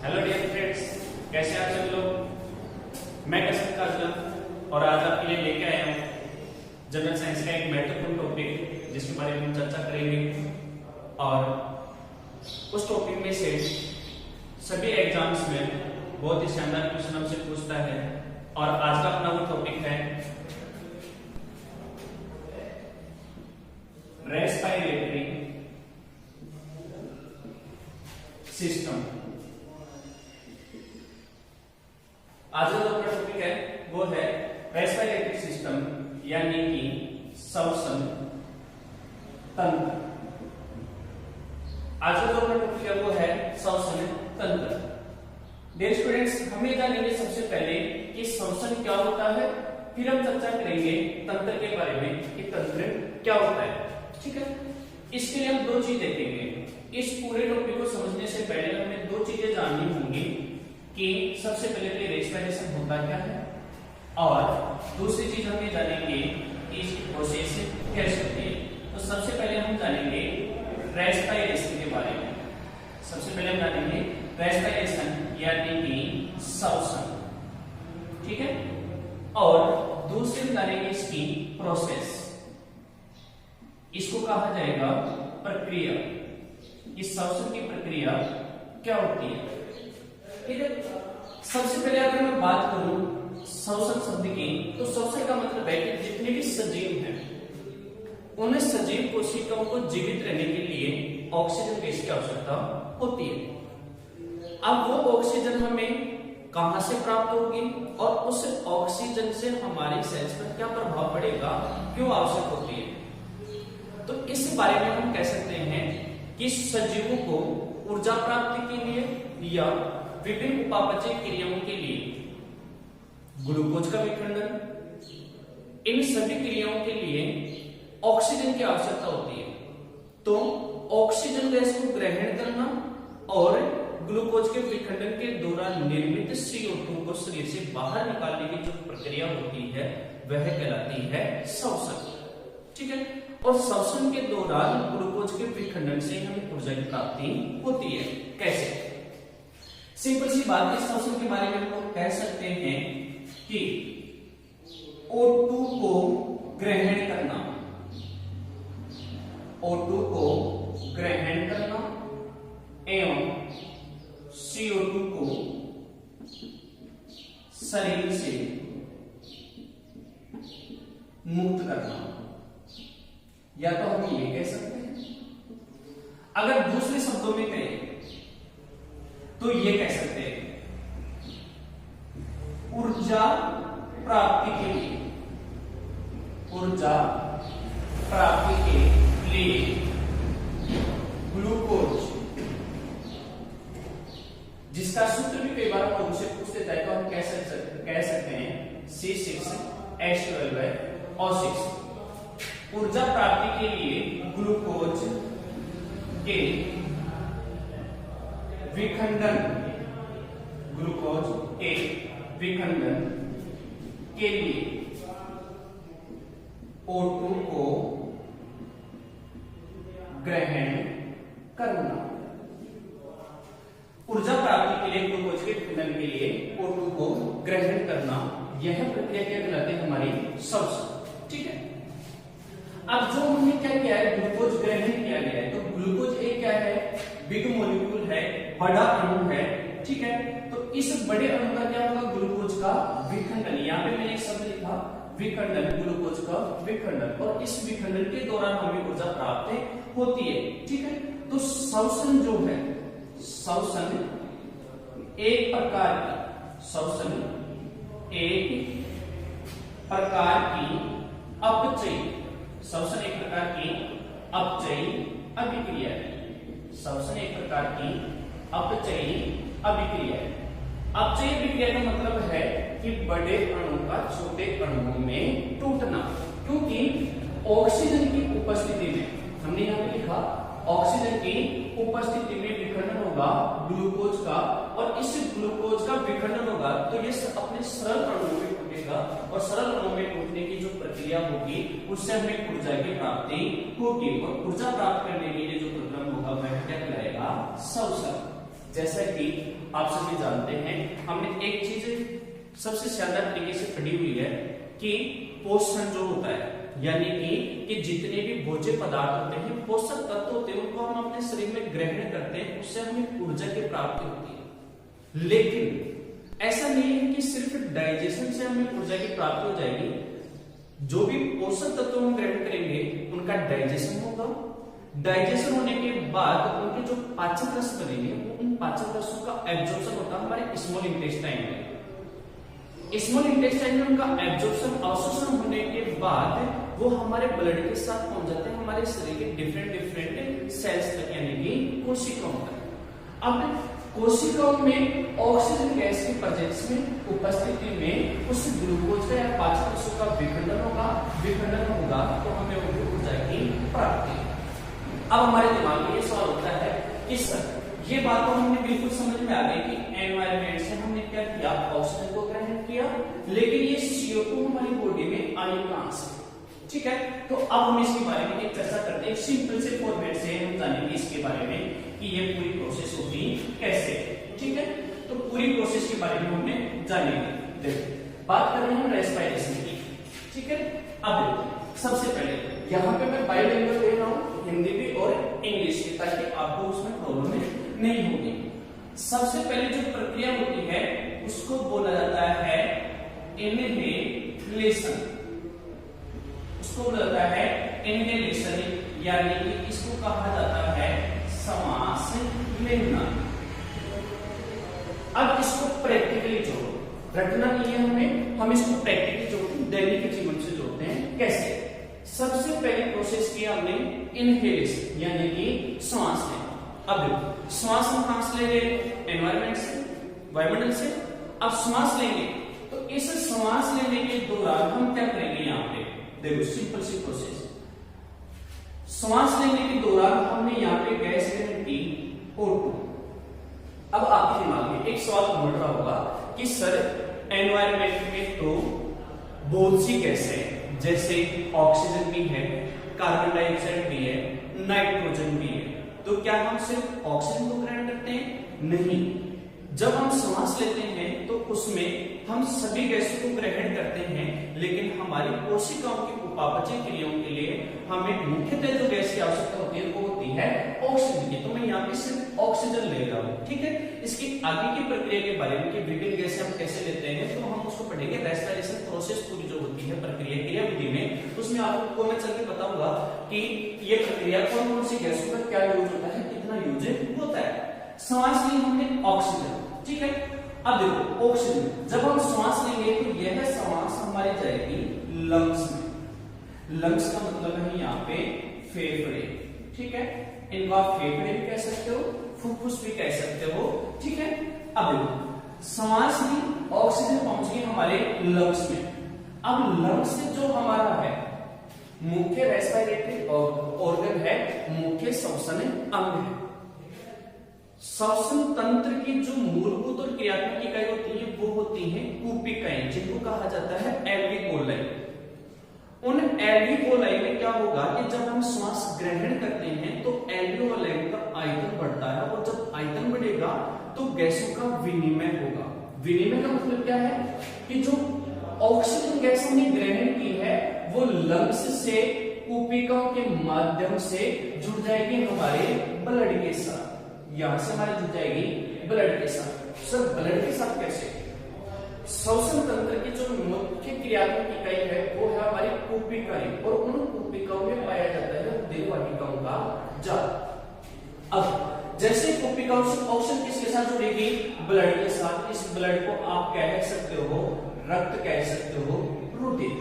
Hello dear friends, कैसे आप सब लोग। मैं कसरत काजला और आज आपके लिए लेके आया हूँ जनरल साइंस का एक महत्वपूर्ण टॉपिक जिसके बारे में हम चर्चा करेंगे। और उस टॉपिक में से सभी एग्जाम्स में बहुत ही शानदार क्वेश्चन हमसे पूछता है। और आज का अपना वो टॉपिक है रेस्पिरेटरी सिस्टम। आज का जो टॉपिक है वो है रेस्पिरेटरी सिस्टम यानी कि श्वसन तंत्र। आज का जो टॉपिक है वो है श्वसन तंत्र। डियर स्टूडेंट्स, हमें जानेंगे सबसे पहले कि श्वसन क्या होता है, फिर हम चर्चा करेंगे तंत्र के बारे में कि तंत्र क्या होता है। ठीक है, इसके लिए हम दो चीज देखेंगे। इस पूरे टॉपिक को समझने से पहले हमें दो चीजें जाननी होंगी कि सबसे पहले तो रेस्पिरेशन होता क्या है, और दूसरी चीज हम ये जानेंगे कि इसकी प्रोसेस कैसे होती है। तो सबसे पहले हम जानेंगे रेस्पिरेशन के बारे में। सबसे पहले हम जानेंगे रेस्पिरेशन यानी कि श्वसन। ठीक है, और दूसरी हम जानेंगे इसकी प्रोसेस। इसको कहा जाएगा प्रक्रिया। इस श्वसन की प्रक्रिया क्या होती है। ठीक है, सबसे पहले अगर मैं बात करूं श्वसन शब्द की, तो श्वसन का मतलब है कि जितने भी सजीव हैं उन्हें सजीव कोशिकाओं को जीवित रहने के लिए ऑक्सीजन गैस की आवश्यकता होती है। अब वो ऑक्सीजन हमें कहां से प्राप्त होगी और उस ऑक्सीजन से हमारी सेल्स पर क्या प्रभाव पड़ेगा, क्यों आवश्यक होती है। तो इस बारे में हम कह सकते हैं कि सजीवों को ऊर्जा प्राप्ति के लिए या विभिन्न उपापचय क्रियाओं के लिए ग्लूकोज का विखंडन, इन सभी क्रियाओं के लिए ऑक्सीजन की आवश्यकता होती है। तो ऑक्सीजन गैस को ग्रहण करना और ग्लूकोज के विखंडन के दौरान निर्मित CO2 को शरीर से बाहर निकालने की जो प्रक्रिया होती है वह कहलाती है श्वसन। ठीक है, और श्वसन के दौरान ग्लूकोज के विखंडन से हमें ऊर्जा की प्राप्ति होती है। कैसे? सिंपल सी बात है, श्वसन के बारे में हम कह सकते हैं कि O2 को ग्रहण करना, O2 को ग्रहण करना एवं CO2 को शरीर से मुक्त करना, या तो हम ये कह सकते हैं। अगर दूसरे शब्दों में कहें तो ये कह सकते हैं ऊर्जा प्राप्ति के लिए, ऊर्जा प्राप्ति के लिए ग्लूकोज, जिसका सूत्र भी कई बार हमसे पूछते थे, तो हम कह सकते हैं C6H12O6। ऊर्जा प्राप्ति के लिए ग्लूकोज के विखंडन, ग्लूकोज के विखंडन के लिए O2 को ग्रहण करना। ऊर्जा प्राप्ति के लिए ग्लूकोज के विखंडन के लिए O2 को ग्रहण करना, यह प्रक्रिया क्या कहलाती है, हमारी श्वसन। ठीक है, अब जो हमने क्या किया है, ग्लूकोज ग्रहण किया गया है। तो ग्लूकोज एक क्या है, बिग मॉलिक्यूल है, बड़ा अणु है। ठीक है, तो इस बड़े अणु का क्या होगा, ग्लूकोज का विखंडन। यहाँ पे मैंने एक शब्द लिखा विखंडन, ग्लूकोज का विखंडन, और इस विखंडन के दौरान हमें ऊर्जा प्राप्त होती है। ठीक है, तो श्वसन जो है, श्वसन एक प्रकार की, श्वसन एक प्रकार की अपचयी, श्वसन एक प्रकार की अपचयी अभिक्रिया है। श्वसन एक प्रकार की अपचयी अभिक्रिया है। अपचयी अभिक्रिया का मतलब है कि बड़े अणु का छोटे अणुओं में टूटना, क्योंकि ऑक्सीजन की उपस्थिति में, हमने यहाँ पे लिखा ऑक्सीजन की उपस्थिति में विखंडन होगा ग्लूकोज का, और इस ग्लूकोज का विखंडन होगा तो ये अपने सरल अणुओं में टूटेगा, और सरल अणुओं में टूटने की जो प्रक्रिया होगी उससे हमें ऊर्जा की प्राप्ति होगी, और ऊर्जा प्राप्त करने के लिए जो प्रक्रम होगा वह क्या कहलाएगा, श्वसन। जैसा कि आप सभी जानते हैं, हमने एक चीज सबसे शानदार तरीके से पढ़ी हुई है कि पोषण जो होता है, यानी कि जितने भी भोज्य पदार्थ होते हैं, पोषक तत्व होते हैं, उनको हम अपने शरीर में ग्रहण करते हैं, उससे हमें ऊर्जा की प्राप्ति होती है। लेकिन ऐसा नहीं है कि सिर्फ डाइजेशन से हमें ऊर्जा की प्राप्ति हो जाएगी। जो भी पोषक तत्व हम ग्रहण करेंगे उनका डाइजेशन होगा, डाइजेशन होने के बाद उनके जो पाचन रस बनेंगे, उन पाचन रसों का एब्जॉर्प्शन होता है हमारे स्मॉल इंटेस्टाइन में। स्मॉल इंटेस्टाइन में उनका एब्जॉर्प्शन, अवशोषण होने के बाद वो हमारे ब्लड के साथ पहुंच जाते हैं हमारे शरीर के डिफरेंट सेल्स तक, यानी कि कोशिकाओं तक। अब कोशिकाओं में ऑक्सीजन गैस की प्रेजेंस में, उपस्थिति में उस ग्लूकोज का या पाचन रसों का विखंडन होगा तो हमें ऊर्जा की प्राप्ति। अब हमारे दिमाग में ये सवाल होता है कि सर ये बात तो हमने बिल्कुल समझ में आ गई कि एनवायरनमेंट से हमने क्या किया, ऑक्सीजन को ग्रहण किया, लेकिन ये CO2 हमारी बॉडी में आई कहां से? ठीक है, तो अब हम इसके बारे में एक चर्चा करते हैं। सिंपल से फॉर्मेट से हम जानेंगे इसके बारे में कि ये पूरी प्रोसेस होती कैसे। ठीक है, तो पूरी प्रोसेस के बारे में हमने जानेंगे। देखो, बात कर रहे हैं हम रेस्पिरेशन की। ठीक है, अब सबसे पहले यहाँ पे मैं बाइलिंगुअल दे रहा हूँ, हिंदी भी और इंग्लिश भी, ताकि आपको उसमें प्रॉब्लम नहीं होगी। सबसे पहले जो प्रक्रिया होती है उसको बोला जाता है इनहेलेशन, उसको बोला जाता है इनहेलेशन, यानी कि इसको कहा जाता है सांस लेना। अब इसको प्रैक्टिकली जोड़ो, रटना नहीं है हम इसको प्रैक्टिकली जोड़ते हैं, दैनिक जीवन से जोड़ते हैं। कैसे? सबसे पहली प्रोसेस किया हमने इनहेलेशन, यानी कि श्वास लेना। अब श्वास हम कहां से ले रहे हैं? एनवायरनमेंट से, वायुमंडल से। अब श्वास लेंगे तो इस श्वास लेने के दौरान हम क्या करेंगे? यहाँ पे देखो, सिंपल सी प्रोसेस। श्वास लेने के दौरान हमने यहाँ पे गैस ग्रहण की O2। अब आपके दिमाग में एक सवाल घूम रहा होगा कि सर एनवायरनमेंट में तो बहुत सी गैसें हैं, जैसे ऑक्सीजन भी है, कार्बन डाइऑक्साइड भी है, नाइट्रोजन भी है, तो क्या हम सिर्फ ऑक्सीजन को ग्रहण करते हैं? नहीं, जब हम सांस लेते हैं तो उसमें हम सभी गैसों को ग्रहण करते हैं, लेकिन हमारी कोशिकाओं की उपापचय क्रियाओं के लिए हमें मुख्यतः जो गैस की आवश्यकता होती है वो होती है ऑक्सीजन की। तो मैं यहाँ पे सिर्फ ऑक्सीजन ले रहा हूँ। ठीक है, इसकी आगे की प्रक्रिया के बारे में कि विभिन्न गैसें हम कैसे लेते हैं तो हम उसको पढ़ेंगे। रेस्पिरेशन प्रोसेस पूरी जो होती है प्रक्रिया क्रियाविधि में, उसमें आपको मैं चल के बताऊंगा कि ये प्रक्रिया कौन कौन सी गैसों का क्या यूज होता है, कितना यूज होता है। सांस ली हमने ऑक्सीजन, ठीक है। अब देखो ऑक्सीजन जब हम सांस लेंगे तो यह सांस हमारी जाएगी लंग्स में। लंग्स का मतलब है यहाँ पे फेफड़े, ठीक है। इनको आप फेफड़े भी कह सकते हो, फुफ्फुस भी कह सकते हो, ठीक है। अब देखो सांस ली, ऑक्सीजन पहुंच गई हमारे लंग्स में। अब लंग्स से जो हमारा है मुख्य रेस्पिरेटरी ऑर्गन है, मुख्य श्वसन अंग है। श्वसन तंत्र की जो मूलभूत और क्रियात्मक इकाई होती है वो होती है कूपिकाएं, जिनको कहा जाता है एल्वियोलाई। उन एल्वियोलाई में क्या होगा कि जब हम श्वास ग्रहण करते हैं तो एल्वियोलाई का आयतन बढ़ता है, और जब आयतन बढ़ेगा तो गैसों का विनिमय होगा। विनिमय का मतलब क्या है कि जो ऑक्सीजन गैस हमने ग्रहण की है वो लंग्स से कूपिकाओं के माध्यम से जुड़ जाएगी हमारे ब्लड के साथ। यहां से हमारे जुड़ जाएगी ब्लड के साथ। सर ब्लड के साथ कैसे? श्वसन तंत्र की जो मुख्य क्रियात्मक इकाई है वो है हमारी कूपिकाएं, और उन कूपिकाओं में पाया जाता है देहवाटिकाओं का जाल। अब जैसे कूपिकाओं से ऑक्सीजन किसके साथ जुड़ेगी? ब्लड के साथ। इस ब्लड को आप कह सकते हो रक्त, कह सकते हो प्रोटीन।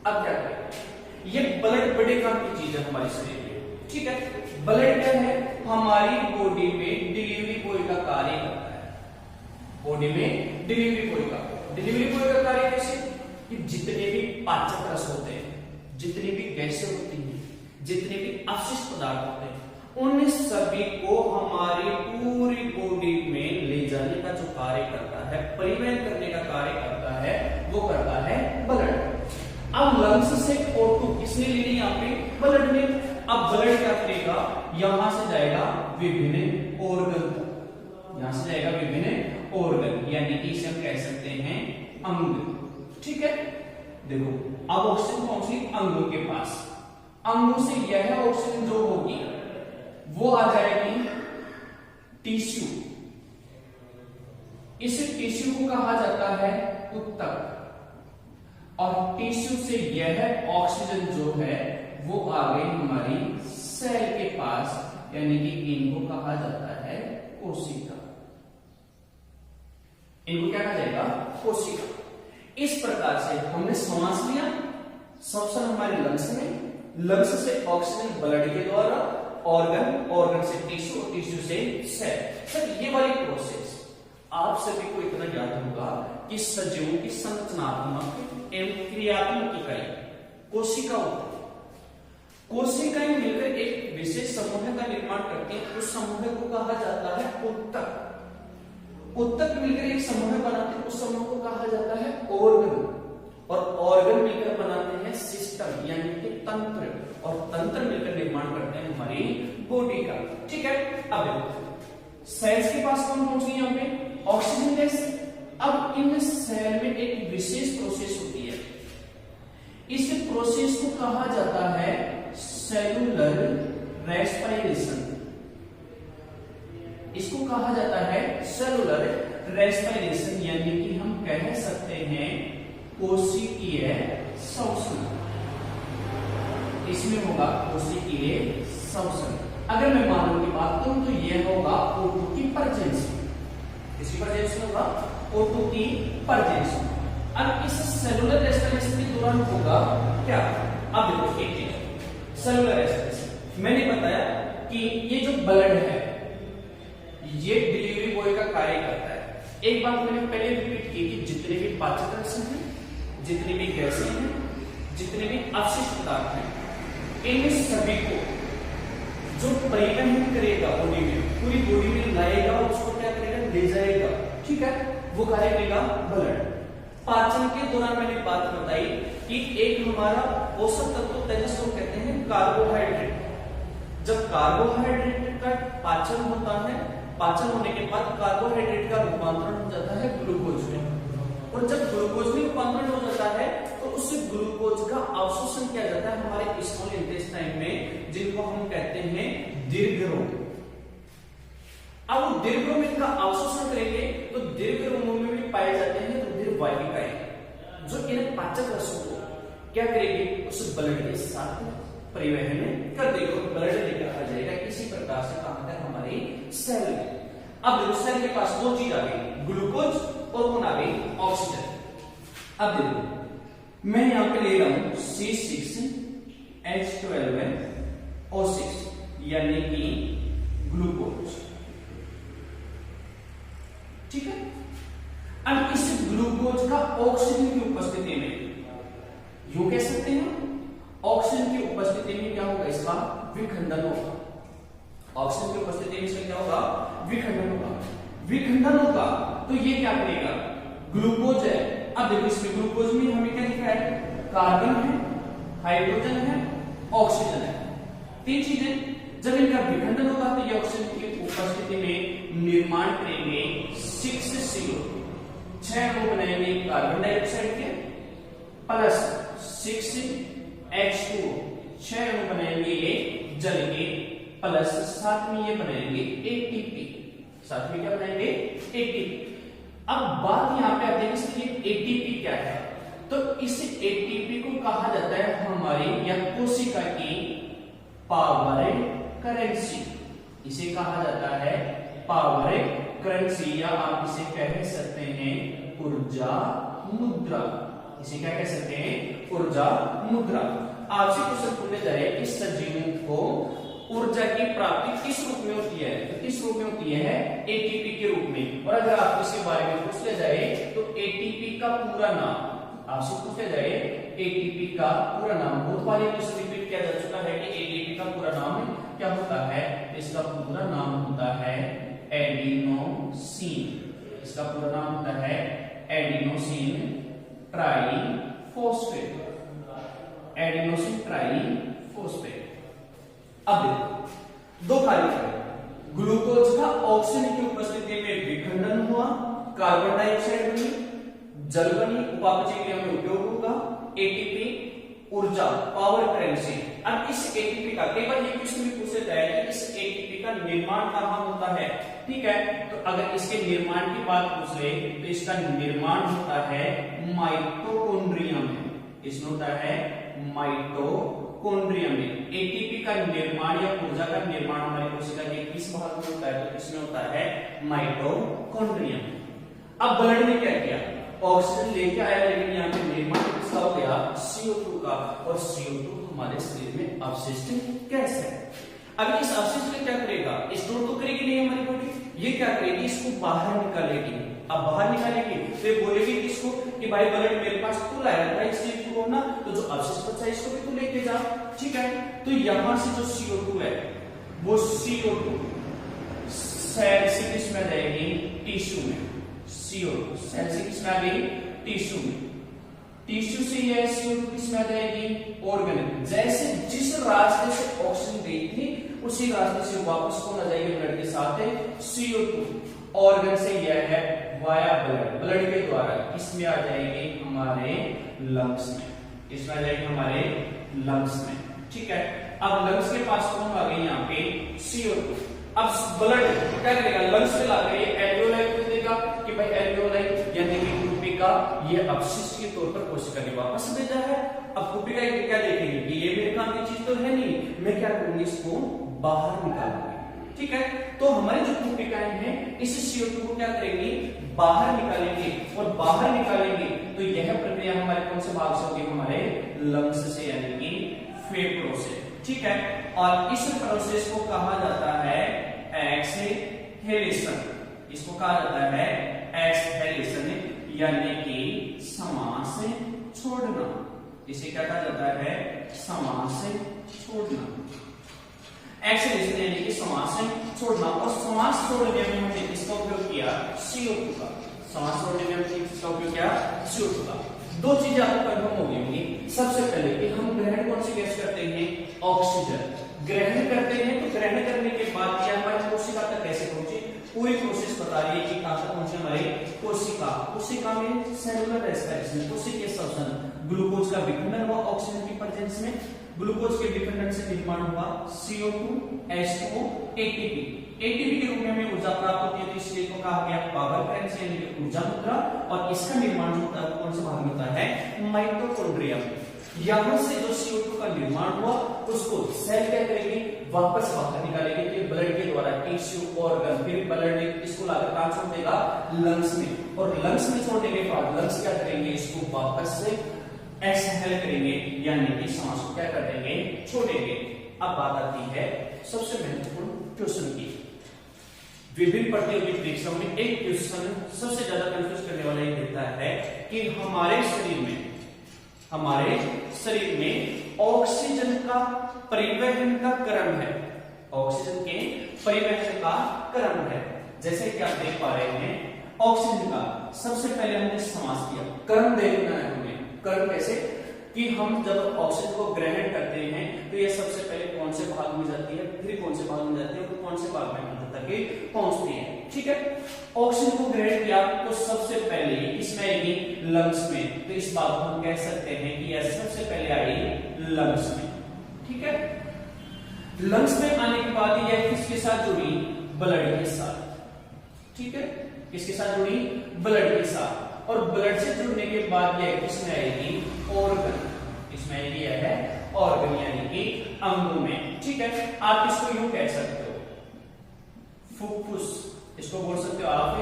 अब क्या करें? ये ब्लड बड़े काम की चीज है हमारे शरीर में, ठीक है। ब्लड क्या है? हमारी बॉडी में डिलीवरी बॉय का कार्य करता है। बॉडी में डिलीवरी बॉय का कार्य कैसे? कि जितने भी पाचक रस होते हैं, जितनी भी गैसें होती हैं, जितने भी अवशिष्ट पदार्थ होते हैं, उन सभी को हमारी पूरी बॉडी में ले जाने का जो कार्य करता है, परिवहन करने का कार्य करता है, वो करता है ब्लड। अब लंग्स से O2 किसने लेनी? यहाँ पे ब्लड में। अब ब्लड क्या करेगा? यहां से जाएगा विभिन्न ऑर्गन तक। यहां से जाएगा विभिन्न ऑर्गन, यानी कि इसे हम कह सकते हैं अंग। ठीक है, देखो अब ऑक्सीजन पहुंची अंगों के पास, अंगों से यह ऑक्सीजन जो होगी वो आ जाएगी टिश्यू। इस टिश्यू को कहा जाता है ऊतक, और टिश्यू से यह ऑक्सीजन जो है वो आ गई हमारी सेल के पास, यानी कि इनको कहा जाता है कोशिका। इनको क्या कहा जाएगा? कोशिका। इस प्रकार से हमने सांस लिया, श्वसन हमारे लंग्स में, लंग्स से ऑक्सीजन ब्लड के द्वारा ऑर्गन, ऑर्गन से टिश्यू, टिश्यू से सेल। सर ये वाली प्रोसेस आप सभी को इतना याद होगा कि सजीवों की संरचनात्मक एवं क्रियात्मक इकाई कोशिका होती है। कोशिकाएं मिलकर एक विशेष समूह का निर्माण करती हैं, उस समूह को कहा जाता है ऊतक। ऊतक मिलकर एक समूह बनाते हैं, उस समूह को कहा जाता है ऑर्गन, और ऑर्गन मिलकर बनाते हैं सिस्टम, यानी कि तंत्र, और तंत्र मिलकर निर्माण करते हैं हमारी बॉडी का। ठीक है, अब देखो सेल्स के पास कौन पहुंच गई? यहाँ पे ऑक्सीजन गैस। अब इन सेल में एक विशेष प्रोसेस होती है, इस प्रोसेस को कहा जाता है सेलुलर रेस्पिरेशन। इसको कहा जाता है सेलुलर रेस्पिरेशन, यानी कि हम कह सकते हैं कोशिकीय श्वसन। इसमें होगा कोशिकीय श्वसन। अगर मैं मानव की बात करूं तो यह होगा O2 की प्रेजेंस। इसकी प्रेजेंस होगा O2 की प्रेजेंस। अब इस सेलुलर रेस्पिरेशन के दौरान होगा क्या? अब देखो एक चीज, सेलुलर रेस्पिरेशन मैंने बताया कि ये जो ब्लड है ये डिलीवरी बॉय का कार्य करता है। एक बात मैंने पहले रिपीट की कि जितने भी पाचक रसायन हैं, जितनी भी गैसें हैं, जितने भी अवशिष्ट पदार्थ हैं, इन सभी को जो परिवहन करेगा बॉडी में, पूरी बॉडी में लाएगा, उसको क्या करेगा? ले जाएगा। ठीक है, वो कार्य करेगा ब्लड। पाचन के दौरान मैंने बात बताई कि एक हमारा पोषक तत्व तेजस को कहते हैं कार्बोहाइड्रेट। जब कार्बोहाइड्रेट का पाचन होता है, पाचन होने के बाद कार्बोहाइड्रेट का रूपांतरण हो जाता है ग्लूकोज में, और जब ग्लूकोज में रूपांतरण हो जाता है तो उस ग्लूकोज का अवशोषण किया जाता है हमारे स्मॉल इंटेस्टाइन में, जिनको हम कहते हैं दीर्घरोम। अब दीर्घरोम में इनका अवशोषण करेंगे तो दीर्घरोमों में भी पाए जाते हैं रुधिर वाहिकाएं, जो इन पाचक रसों को क्या करेगी? उस ब्लड के साथ परिवहन कर देगी, और ब्लड लेकर आ जाएगा इसी प्रकार से कहां तक? हमारी सेल में। अब देखो सेल के पास दो चीज आ गई, ग्लूकोज और कौन आ गई? ऑक्सीजन। अब देखो मैं यहां पे ले रहा हूं C6H12O6, यानी कि ग्लूकोज। ठीक है, अब इस ग्लूकोज का ऑक्सीजन की उपस्थिति में, यूं कह सकते हैं ऑक्सीजन की उपस्थिति में क्या होगा? इसका विखंडन होगा। ऑक्सीजन की उपस्थिति में इसका क्या होगा? विखंडन होगा। विखंडन होगा तो ये क्या करेगा? ग्लूकोज है। अब देखो इसमें ग्लूकोज में हमें क्या दिख रहा है? कार्बन है, हाइड्रोजन है, ऑक्सीजन है, तीन चीजें। जब इनका विखंडन होगा तो ये ऑक्सीजन की उपस्थिति में निर्माण करेंगे 6 CO, 6 अणु बनाएंगे कार्बन डाइऑक्साइड के, प्लस 6H2, 6 अणु बनाएंगे ये जल के, प्लस साथ में ये बनाएंगे ATP। साथ में क्या बनाएंगे? ATP। अब बात यहां पे आती है कि ये ATP क्या है? तो इस ATP को कहा जाता है हमारी या कोशिका की पावर करेंसी। इसे कहा जाता है पावर करेंसी, या आप इसे कह सकते हैं ऊर्जा मुद्रा। इसे क्या कह सकते हैं? ऊर्जा मुद्रा। आपसे क्वेश्चन पूछने जा रहे हैं कि सजीवों को ऊर्जा की प्राप्ति किस रूप में होती है? तो किस रूप में होती है? एटीपी के रूप में। और अगर आपको इसके बारे में पूछ लिया जाए तो एटीपी का पूरा नाम आपसे पूछ लिया जाए, एटीपी का पूरा नाम, बहुत बार क्वेश्चन रिपीट किया जा चुका है कि एटीपी का पूरा नाम क्या होता है? इसका पूरा नाम होता है एडिनोसिन। इसका पूरा नाम होता है एडिनोसिन ट्राइफॉस्फेट। Adenosine triphosphate. अब देखो दो कार्य करें, ग्लूकोज का ऑक्सीजन की उपस्थिति में विखंडन हुआ, कार्बन डाइऑक्साइड बनी, जल बनी, उपापचय क्रिया में उपयोग होगा, एटीपी ऊर्जा पावर करेंसी। अब इस एटीपी का कई बार ये क्वेश्चन भी पूछ लेता है कि इस एटीपी का निर्माण कहाँ होता है, ठीक है। तो अगर इसके निर्माण की बात पूछ ले तो इसका निर्माण होता है माइटोकॉन्ड्रिया में। इसमें होता है माइटोकॉन्ड्रिया में। एटीपी का निर्माण या ऊर्जा का निर्माण हमारी कोशिका के किस भाग में होता है, तो इसमें होता है माइटोकॉन्ड्रिया में। अब ब्लड ने क्या किया, ऑक्सीजन लेके आया, लेकिन यहाँ पे निर्माण किसका हो गया, CO2 का, और CO2 हमारे शरीर में अवशिष्ट गैस है। अब इस अवशिष्ट को क्या करेगा, स्टोर तो करेगी नहीं हमारी बॉडी, ये क्या करेगी, इसको बाहर निकालेगी। अब बाहर निकालेगी तो बोलेगी किसको कि भाई ब्लड मेरे पास तू लाया था इस चीज को ना, तो जो अवशिष्ट बचा इसको भी तू लेके जा, ठीक है। तो यहां से जो CO2 है वो CO2 सेल से किसमें जाएगी, टिश्यू में। CO2 सेल से किसमें आ गई, टिश्यू में। टिश्यू से यह CO2 किसमें आ जाएगी, ऑर्गन। जैसे जिस रास्ते से ऑक्सीजन गई थी उसी रास्ते से वापस कौन आ जाएगी, ब्लड के साथ CO2। ऑर्गन से यह है वाया ब्लड, ब्लड के द्वारा इसमें आ जाएगी हमारे लंग्स में, इसमें आ जाएगी हमारे लंग्स में, ठीक है। अब लंग्स के पास कौन आ गई, यहाँ पे CO2। अब ब्लड क्या करेगा, लंग्स में लाकर ये एल्वियोलाई को देगा कि भाई एल्वियोलाई यानी कि कुप्पी का ये अपशिष्ट के तौर पर कोशिका ने वापस भेजा है। अब कुप्पी का क्या देखेंगे कि ये मेरे काम की चीज तो है नहीं, मैं क्या करूंगी, इसको बाहर निकालूंगी, ठीक है। तो हमारी जो कोशिकाएं हैं इस CO2 को क्या करेंगी, बाहर निकालेंगे, और बाहर निकालेंगे तो यह प्रक्रिया हमारे कौन से भाग से होगी, हमारे लंग्स से यानी कि फेफड़ों से, ठीक है। और इस प्रोसेस को कहा जाता है एक्सहेलेशन। इसको कहा जाता है एक्सहेलेशन यानी कि श्वास छोड़ना। इसे क्या कहा जाता है, श्वास छोड़ना। एक्सहेलेशन यानी कि श्वास छोड़ना। और श्वास छोड़ने में हमने किसका उपयोग किया, CO2 का। श्वास छोड़ने में हमने किसका उपयोग किया, CO2 का। दो चीजें आपको कंफर्म हो गई होंगी। सबसे पहले कि हम ग्रहण कौन सी गैस करते हैं, ऑक्सीजन ग्रहण करते हैं। तो ग्रहण करने के बाद क्या हमारी कोशिका तक कैसे पहुंची, पूरी प्रोसेस बता रही है कि कहां तक पहुंचे हमारी कोशिका। कोशिका में सेलुलर रेस्पिरेशन, कोशिकीय श्वसन, ग्लूकोज का विखंडन हुआ ऑक्सीजन की प्रेजेंस में। ग्लूकोज के विखंडन से निर्माण हुआ CO2, H2O, ATP। एटीपी के रूप में हमें ऊर्जा प्राप्त होती है, तो इसलिए को कहा गया पावर करेंसी यानी कि ऊर्जा मुद्रा। और इसका निर्माण जो होता है कौन से भाग में होता है, माइटोकॉन्ड्रिया में। यहां से जो CO2 का निर्माण हुआ उसको सेल क्या करेगी, वापस बाहर निकालेगी, तो ब्लड के द्वारा टिश्यू, ऑर्गन, फिर ब्लड इसको लाकर कहां छोड़ देगा, लंग्स में। और लंग्स में छोड़ने के बाद लंग्स क्या करेंगे, इसको वापस से एक्सहेल करेंगे यानी कि सांस को क्या कर देंगे, छोड़ेंगे। अब बात आती है सबसे महत्वपूर्ण क्वेश्चन की। विभिन्न प्रतियोगी परीक्षाओं में एक क्वेश्चन सबसे ज्यादा कंफ्यूज करने वाला ये देता है कि हमारे शरीर में ऑक्सीजन का परिवहन का क्रम है, ऑक्सीजन के परिवहन का क्रम है। जैसे कि आप देख पा रहे हैं ऑक्सीजन का सबसे पहले हमने समास किया, क्रम देखना है हमें। क्रम कैसे कि हम जब ऑक्सीजन को ग्रहण करते हैं तो ये सबसे पहले कौन से भाग में जाती है, फिर कौन से भाग में जाती है, और कौन से भाग में अंत तक पहुंचती है, ठीक है। ऑक्सीजन को ग्रहण किया तो सबसे पहले इसमें आएगी लंग्स में, तो इस बात को हम कह सकते हैं कि यह सबसे पहले आई लंग्स में, ठीक है। लंग्स में आने के बाद यह किसके साथ जुड़ी, ब्लड के साथ, ठीक है। किसके साथ जुड़ी, ब्लड के साथ। और ब्लड से जुड़ने के बाद यह किसमें आएगी, ऑर्गन। इसमें आएगी यह है ऑर्गन यानी कि अंगों में, ठीक है। आप इसको यूं कह सकते हो फुफ्फुस, इसको बोल सकते हो आप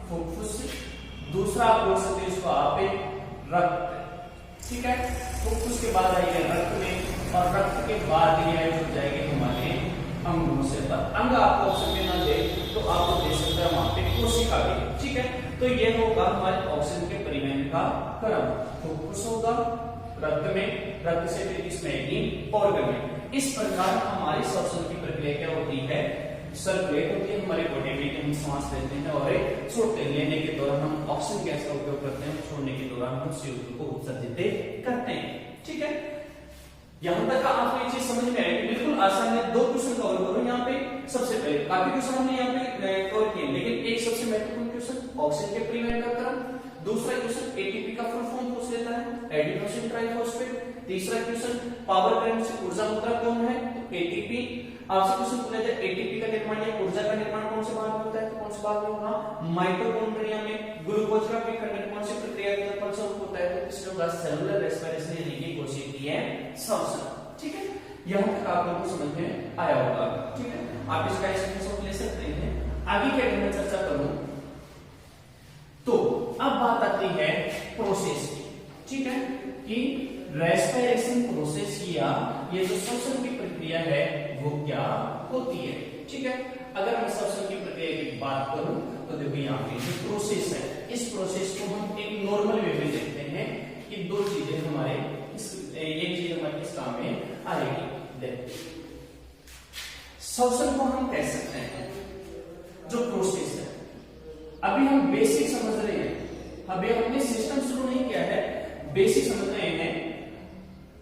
फुफ्फुस। दूसरा आप बोल सकते हो इसको आप रक्त, ठीक है। फुफ्फुस के बाद आएगी रक्त में, और रक्त के बाद यह जुड़ जाएगी हमारे अंगों से। अंग आपको ऑप्शन में ना दे तो आपको दे सकते हैं वहां पे कोशिका भी, ठीक है। तो ये होगा हमारे ऑक्सीजन के परिवहन का क्रम। फुफ्फुस होगा रक्त में, रक्त से फिर इसमें आएगी ऑर्गन में। इस प्रकार हमारे श्वसन की प्रक्रिया क्या होती है, सर्कुलेट होती है हमारे बॉडी में, कि हम सांस लेते हैं और छोड़ते हैं। लेने के दौरान हम ऑक्सीजन गैस का उपयोग करते हैं, छोड़ने के दौरान हम CO2 को उत्सर्जित करते हैं, ठीक है। यहां तक का आपको ये चीज समझ में आएगी, बिल्कुल आसान है। 2 क्वेश्चन कवर करो यहाँ पे। सबसे पहले काफी क्वेश्चन हमने यहाँ पे कवर किए, लेकिन एक सबसे महत्वपूर्ण क्वेश्चन ऑक्सीजन के परिवहन का क्रम। दूसरा क्वेश्चन एटीपी का फुल फॉर्म पूछ लेता है, एडिनोसिन ट्राइफॉस्फेट। तीसरा क्वेश्चन पावर प्लांट से ऊर्जा मुद्रा कौन है, तो एटीपी। आपसे क्वेश्चन पूछा जाए एटीपी का निर्माण या ऊर्जा का निर्माण कौन से भाग में होता है, तो कौन से भाग में होगा, माइटोकॉन्ड्रिया में। ग्लूकोज का विखंडन कौन सी प्रक्रिया के फल से होता है, तो इसका होगा सेलुलर रेस्पिरेशन यानी कि कोशिकीय श्वसन। ठीक है, यहां तक आप लोगों को समझ में आया होगा। ठीक है, आप इसका स्क्रीनशॉट ले सकते हैं। आगे क्या मैं चर्चा करूं, तो अब बात आती है प्रोसेस की। ठीक है, कि रेस्पिरेशन प्रोसेस या ये जो श्वसन की प्रक्रिया है वो क्या होती है। ठीक है, अगर मैं श्वसन की प्रक्रिया की बात करूं तो देखो यहाँ पे जो प्रोसेस है, इस प्रोसेस को हम एक नॉर्मल वे में देखते हैं कि 2 चीजें हमारे ये चीज हमारे इस काम में आएगी। देखो, श्वसन को हम कह सकते हैं जो प्रोसेस है, अभी हम बेसिक समझ रहे हैं, अभी हमने सिस्टम शुरू नहीं किया है, बेसिक समझ रहे हैं।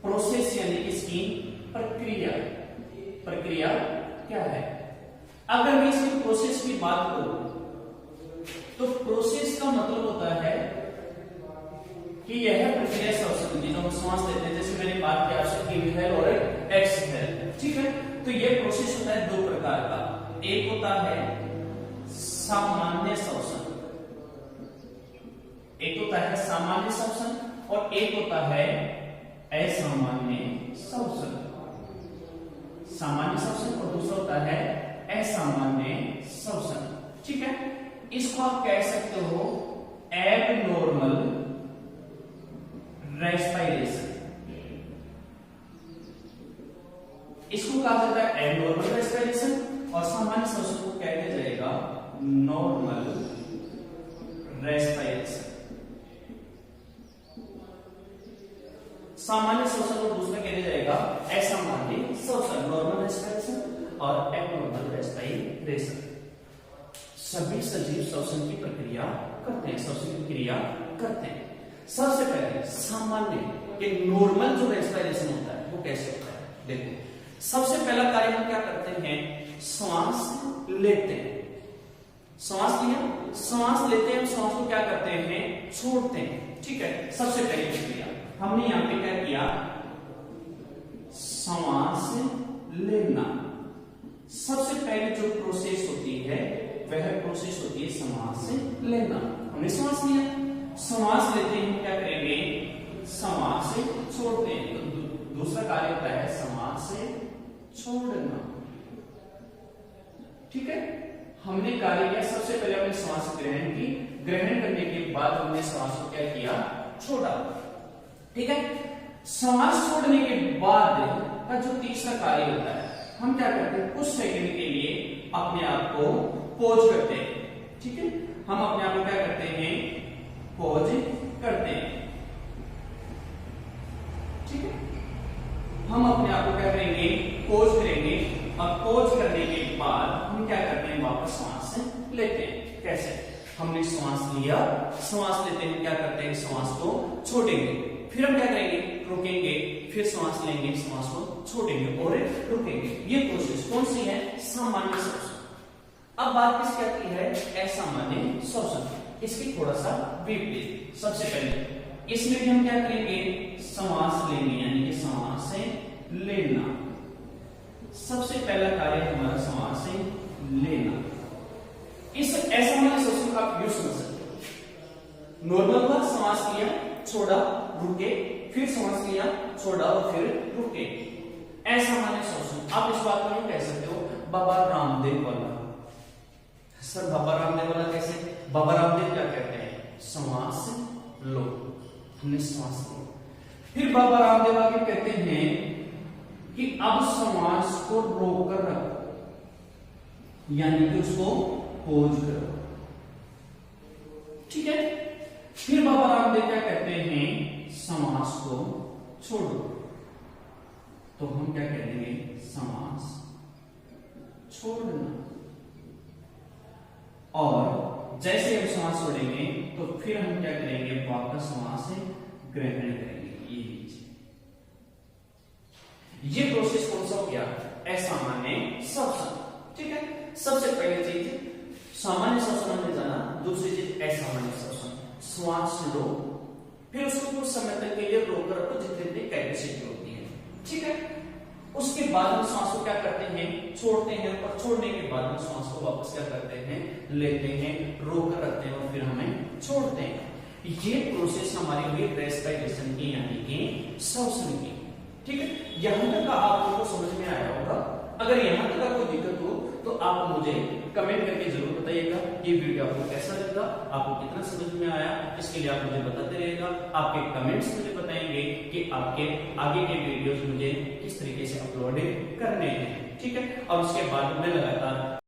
प्रोसेस यानी इसकी प्रक्रिया, प्रक्रिया क्या है। अगर मैं इसकी प्रोसेस की बात करूं तो प्रोसेस का मतलब होता है कि यह प्रक्रिया श्वसन की, जो हम सांस लेते हैं, जैसे मैंने बात की आपसे इनहेल और एक्सहेल। ठीक है, तो यह प्रोसेस होता है 2 प्रकार का। एक होता है सामान्य श्वसन, एक होता है सामान्य श्वसन और एक होता है असामान्य श्वसन। सामान्य श्वसन और दूसरा होता है असामान्य श्वसन। ठीक है, इसको आप कह सकते हो एबनॉर्मल रेस्पिरेशन, इसको कहा जाता है एबनॉर्मल रेस्पिरेशन, और सामान्य श्वसन को कह दिया जाएगा नॉर्मल रेस्पिरेशन। सामान्य श्वसन को दूसरा कह दिया जाएगा असामान्य श्वसन, नॉर्मल रेस्पिरेशन और एबनॉर्मल रेस्पिरेशन। सभी सजीव श्वसन की प्रक्रिया करते हैं, श्वसन की क्रिया करते हैं। सबसे पहले सामान्य एक नॉर्मल जो रेस्पिरेशन होता है वो कैसे होता है, देखो। सबसे पहला कार्य हम क्या करते हैं, श्वास लेते हैं। श्वास लिया, श्वास लेते हैं, श्वास को क्या करते हैं, छोड़ते हैं। ठीक है, सबसे पहली प्रक्रिया हमने यहां पे क्या किया, श्वास लेना। सबसे पहले जो प्रोसेस होती है वह प्रोसेस होती है श्वास लेना। हमने श्वास लिया, श्वास लेते हैं क्या करेंगे, श्वास छोड़ते हैं। तो दूसरा कार्य होता है श्वास छोड़ना। ठीक है, हमने कार्य किया, सबसे पहले हमने श्वास ग्रहण की, ग्रहण करने के बाद हमने श्वास को क्या किया, छोड़ा। ठीक है, श्वास छोड़ने के बाद का जो तीसरा कार्य होता है, हम क्या करते हैं, कुछ सेकंड के लिए अपने आप को पॉज करते हैं। ठीक है, हम अपने आप को क्या करते हैं, पॉज करते हैं। ठीक है, हम अपने आप को क्या करेंगे, पॉज करेंगे, और पॉज करने के बाद हम क्या करते हैं, वापस श्वास लेते हैं। कैसे, हमने श्वास लिया, श्वास लेते हैं, क्या करते हैं, श्वास को छोड़ेंगे, फिर हम क्या करेंगे, रुकेंगे, फिर श्वास लेंगे, श्वास को छोड़ेंगे और रुकेंगे। ये प्रोसेस कौन सी है, सामान्य श्वसन। अब बात किसकी आती है, असामान्य श्वसन। इसकी थोड़ा सा विपरीत। सबसे पहले इसमें भी हम क्या करेंगे, श्वास लेंगे, यानी कि श्वास लेना। सबसे पहला कार्य हमारा श्वास लेना। इस असामान्य श्वसन का आप यूज समझ सकते हो। नॉर्मल का श्वास लिया, छोड़ा, रुके, फिर श्वास लिया, छोड़ा और फिर रुके। असामान्य श्वसन, आप इस बात को कह सकते हो बाबा रामदेव वाला। सर बाबा रामदेव वाला कैसे, बाबा रामदेव क्या कहते हैं, श्वास लो, हमने श्वास लो। फिर बाबा रामदेव आगे कहते हैं कि अब श्वास को रोककर रखो, यानी कि उसको पॉज करो। ठीक है, फिर बाबा रामदेव क्या कहते हैं, श्वास को छोड़ो। तो हम क्या करेंगे, श्वास छोड़ना। और जैसे हम श्वास छोड़ेंगे तो फिर हम क्या करेंगे, वापस श्वास ग्रहण करेंगे। ये लीजिए, ये प्रोसेस कौन सा हो गया? असामान्य श्वसन। ठीक है, सबसे पहली चीज सामान्य श्वसन हमने जाना, दूसरी चीज असामान्य श्वसन। श्वास लो, फिर उसको कुछ समय तक के लिए रोक कर रखो जितनी कैपेसिटी होती है। ठीक है, उसके बाद हम सांस को क्या करते हैं? छोड़ते हैं, और छोड़ने के बाद हम सांस को वापस क्या करते हैं? लेते हैं, रोक कर रखते हैं और फिर हमें छोड़ते हैं। ये प्रोसेस हमारी हुई रेस्पिरेशन की, यानी कि श्वसन की। ठीक है, यहां तक का आप लोगों को समझ में आया होगा। अगर यहां तक का कोई दिक्कत हो तो आप मुझे कमेंट करके जरूर बताइएगा ये वीडियो आपको कैसा लगा, आपको कितना समझ में आया। इसके लिए आप मुझे बताते रहिएगा, आपके कमेंट्स मुझे बताएंगे कि आपके आगे के वीडियोस मुझे किस तरीके से अपलोड करने हैं। ठीक है, और उसके बाद में लगातार